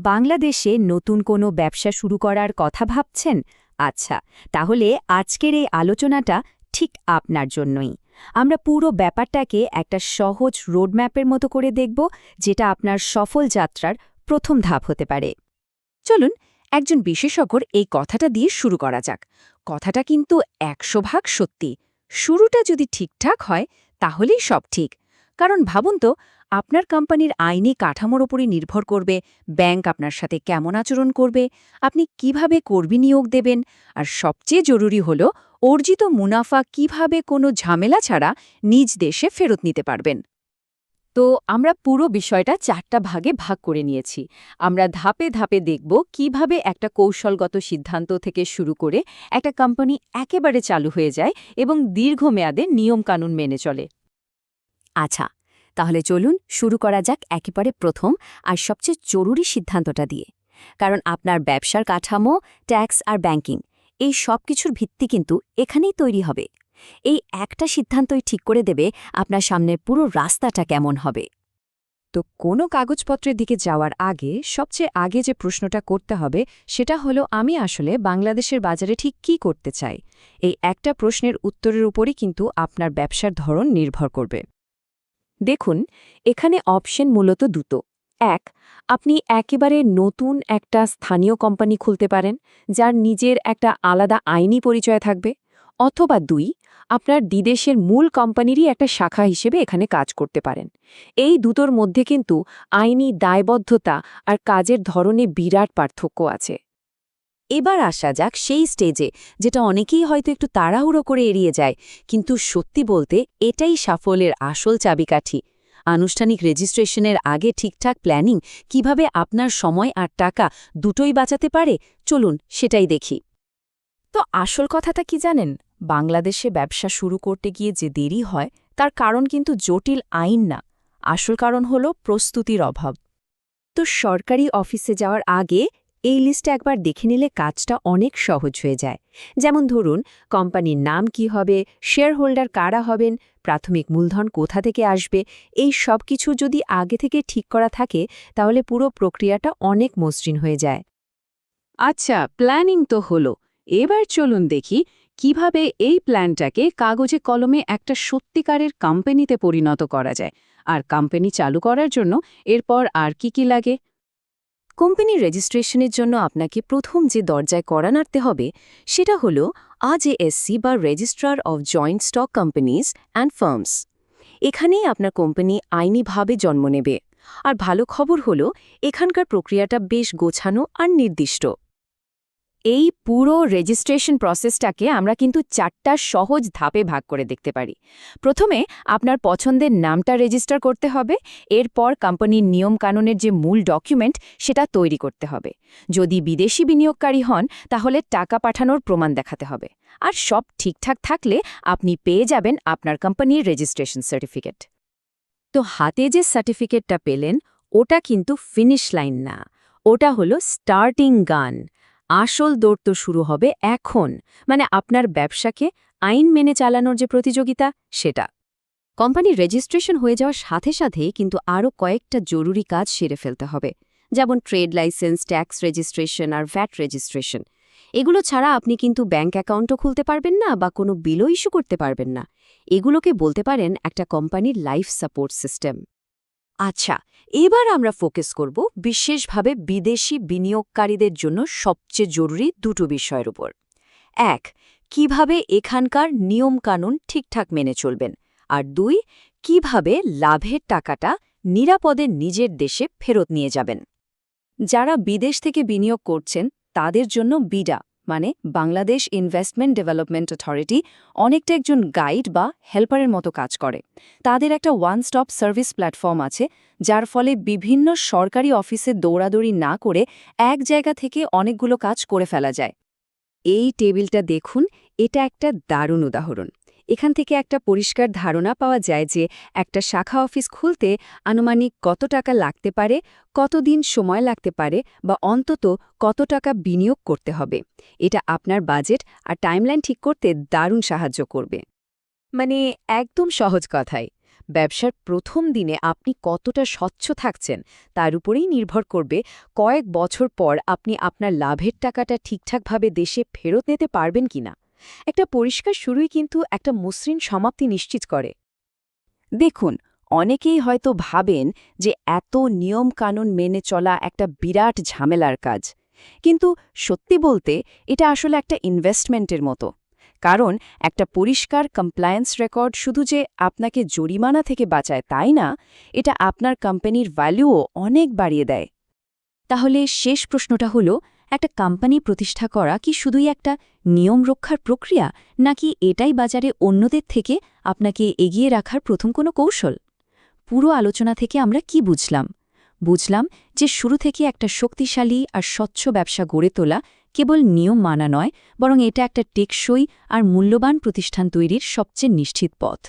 বাংলাদেশে নতুন কোনো ব্যবসা শুরু করার কথা ভাবছেন? আচ্ছা, তাহলে আজকের এই আলোচনাটা ঠিক আপনার জন্যই। আমরা পুরো ব্যাপারটাকে একটা সহজ রোডম্যাপের মতো করে দেখব, যেটা আপনার সফল যাত্রার প্রথম ধাপ হতে পারে। চলুন একজন বিশেষজ্ঞর এই কথাটা দিয়ে শুরু করা যাক। কথাটা কিন্তু ১০০% সত্যি। শুরুটা যদি ঠিকঠাক হয় তাহলেই সব ঠিক। কারণ ভাবুন তো, আপনার কোম্পানির আইনি কাঠামোর ওপরই নির্ভর করবে ব্যাংক আপনার সাথে কেমন আচরণ করবে, আপনি কিভাবে কর্মী নিয়োগ দেবেন, আর সবচেয়ে জরুরি হলো অর্জিত মুনাফা কিভাবে কোনো ঝামেলা ছাড়া নিজ দেশে ফেরত নিতে পারবেন। তো আমরা পুরো বিষয়টা ৪টা ভাগে ভাগ করে নিয়েছি। আমরা ধাপে ধাপে দেখব কিভাবে একটা কৌশলগত সিদ্ধান্ত থেকে শুরু করে একটা কোম্পানি একেবারে চালু হয়ে যায় এবং দীর্ঘমেয়াদে নিয়মকানুন মেনে চলে। আচ্ছা, তাহলে চলুন শুরু করা যাক একেবারে প্রথম আর সবচেয়ে জরুরি সিদ্ধান্তটা দিয়ে। কারণ আপনার ব্যবসার কাঠামো, ট্যাক্স আর ব্যাংকিং, এই সব কিছুর ভিত্তি কিন্তু এখানেই তৈরি হবে। এই একটা সিদ্ধান্তই ঠিক করে দেবে আপনার সামনের পুরো রাস্তাটা কেমন হবে। তো কোনো কাগজপত্রের দিকে যাওয়ার আগে সবচেয়ে আগে যে প্রশ্নটা করতে হবে সেটা হলো, আমি আসলে বাংলাদেশের বাজারে ঠিক কী করতে চাই। এই একটা প্রশ্নের উত্তরের উপরই কিন্তু আপনার ব্যবসার ধরন নির্ভর করবে। দেখুন, এখানে অপশন মূলত দুটো। এক, আপনি একেবারে নতুন একটা স্থানীয় কোম্পানি খুলতে পারেন, যার নিজের একটা আলাদা আইনি পরিচয় থাকবে। অথবা দুই, আপনার বিদেশের মূল কোম্পানিরই একটা শাখা হিসেবে এখানে কাজ করতে পারেন। এই দুটোর মধ্যে কিন্তু আইনি দায়বদ্ধতা আর কাজের ধরনে বিরাট পার্থক্য আছে। এবার আসা যাক সেই স্টেজে, যেটা অনেকেই হয়তো একটু তাড়াহুড়ো করে এড়িয়ে যায়, কিন্তু সত্যি বলতে এটাই সাফল্যের আসল চাবিকাঠি। আনুষ্ঠানিক রেজিস্ট্রেশনের আগে ঠিকঠাক প্ল্যানিং কিভাবে আপনার সময় আর টাকা দুটোই বাঁচাতে পারে, চলুন সেটাই দেখি। তো আসল কথাটা কি জানেন? বাংলাদেশে ব্যবসা শুরু করতে গিয়ে যে দেরি হয় তার কারণ কিন্তু জটিল আইন না, আসল কারণ হল প্রস্তুতির অভাব। তো সরকারি অফিসে যাওয়ার আগে এই লিস্টে একবার দেখে নিলে কাজটা অনেক সহজ হয়ে যায়। যেমন ধরুন, কোম্পানির নাম কি হবে, শেয়ার হোল্ডার কারা হবেন, প্রাথমিক মূলধন কোথা থেকে আসবে, এই সব কিছু যদি আগে থেকে ঠিক করা থাকে তাহলে পুরো প্রক্রিয়াটা অনেক মসৃণ হয়ে যায়। আচ্ছা, প্ল্যানিং তো হলো। এবার চলুন দেখি কিভাবে এই প্ল্যানটাকে কাগজে কলমে একটা সত্যিকারের কোম্পানিতে পরিণত করা যায়। আর কোম্পানি চালু করার জন্য এরপর আর কি লাগে। কোম্পানি রেজিস্ট্রেশনের জন্য আপনাকে প্রথম যে দরজায় কড়া নাড়তে হবে সেটা হল আজএএসসি বা registrar of joint stock companies and firms. এখানেই আপনার কোম্পানি আইনিভাবে জন্ম নেবে। আর ভালো খবর হল, এখানকার প্রক্রিয়াটা বেশ গোছানো আর নির্দিষ্ট। এই পুরো রেজিস্ট্রেশন প্রসেসটাকে আমরা কিন্তু 4টা সহজ ধাপে ভাগ করে দেখতে পারি। প্রথমে আপনার পছন্দের নামটা রেজিস্টার করতে হবে, এরপর কোম্পানির নিয়মকানুনের যে মূল ডকুমেন্ট সেটা তৈরি করতে হবে। যদি বিদেশি বিনিয়োগকারী হন তাহলে টাকা পাঠানোর প্রমাণ দেখাতে হবে। আর সব ঠিকঠাক থাকলে আপনি পেয়ে যাবেন আপনার কোম্পানির রেজিস্ট্রেশন সার্টিফিকেট। তো হাতে যে সার্টিফিকেটটা পেলেন ওটা কিন্তু ফিনিশ লাইন না, ওটা হলো স্টার্টিং গান। আসল দৌড় তো শুরু হবে এখন, মানে আপনার ব্যবসাকে আইন মেনে চালানোর যে প্রতিযোগিতা সেটা। কোম্পানির রেজিস্ট্রেশন হয়ে যাওয়ার সাথে সাথেই কিন্তু আরও কয়েকটা জরুরি কাজ সেরে ফেলতে হবে, যেমন ট্রেড লাইসেন্স, ট্যাক্স রেজিস্ট্রেশন আর ভ্যাট রেজিস্ট্রেশন। এগুলো ছাড়া আপনি কিন্তু ব্যাংক অ্যাকাউন্টও খুলতে পারবেন না বা কোনো বিলও ইস্যু করতে পারবেন না। এগুলোকে বলতে পারেন একটা কোম্পানির লাইফ সাপোর্ট সিস্টেম। আচ্ছা, এবার আমরা ফোকাস করব বিশেষভাবে বিদেশি বিনিয়োগকারীদের জন্য সবচেয়ে জরুরি দুটো বিষয়ের উপর। এক, কিভাবে এখানকার নিয়মকানুন ঠিকঠাক মেনে চলবেন, আর দুই, কিভাবে লাভের টাকাটা নিরাপদে নিজের দেশে ফেরত নিয়ে যাবেন। যারা বিদেশ থেকে বিনিয়োগ করছেন তাদের জন্য বিডা, মানে বাংলাদেশ ইনভেস্টমেন্ট ডেভেলপমেন্ট অথরিটি, অনেকটা একজন গাইড বা হেল্পারের মতো কাজ করে। তাদের একটা ওয়ান স্টপ সার্ভিস প্ল্যাটফর্ম আছে, যার ফলে বিভিন্ন সরকারি অফিসে দৌড়াদৌড়ি না করে এক জায়গা থেকে অনেকগুলো কাজ করে ফেলা যায়। এই টেবিলটা দেখুন, এটা একটা দারুণ উদাহরণ। এখান থেকে একটা পরিষ্কার ধারণা পাওয়া যায় যে একটা শাখা অফিস খুলতে আনুমানিক কত টাকা লাগতে পারে, কতদিন সময় লাগতে পারে, বা অন্তত কত টাকা বিনিয়োগ করতে হবে। এটা আপনার বাজেট আর টাইমলাইন ঠিক করতে দারুণ সাহায্য করবে। মানে একদম সহজ কথায় ব্যবসার প্রথম দিনে আপনি কতটা স্বচ্ছ থাকছেন তার উপরেই নির্ভর করবে কয়েক বছর পর আপনি আপনার লাভের টাকাটা ঠিকঠাকভাবে দেশে ফেরত নিতে পারবেন কিনা। একটা পরিষ্কার শুরুই কিন্তু একটা মসৃণ সমাপ্তি নিশ্চিত করে। দেখুন, অনেকেই হয়তো ভাবেন যে এত নিয়মকানুন মেনে চলা একটা বিরাট ঝামেলার কাজ, কিন্তু সত্যি বলতে এটা আসলে একটা ইনভেস্টমেন্টের মতো। কারণ একটা পরিষ্কার কমপ্লায়েন্স রেকর্ড শুধু যে আপনাকে জরিমানা থেকে বাঁচায় তাই না, এটা আপনার কোম্পানির ভ্যালুও অনেক বাড়িয়ে দেয়। তাহলে শেষ প্রশ্নটা হলো, একটা কোম্পানি প্রতিষ্ঠা করা কি শুধুই একটা নিয়ম রক্ষার প্রক্রিয়া, নাকি এটাই বাজারে অন্যদের থেকে আপনাকে এগিয়ে রাখার প্রথম কোনো কৌশল? পুরো আলোচনা থেকে আমরা কি বুঝলাম যে শুরু থেকে একটা শক্তিশালী আর স্বচ্ছ ব্যবসা গড়ে তোলা কেবল নিয়ম মানা নয়, বরং এটা একটা টেকসই আর মূল্যবান প্রতিষ্ঠান তৈরির সবচেয়ে নিশ্চিত পথ।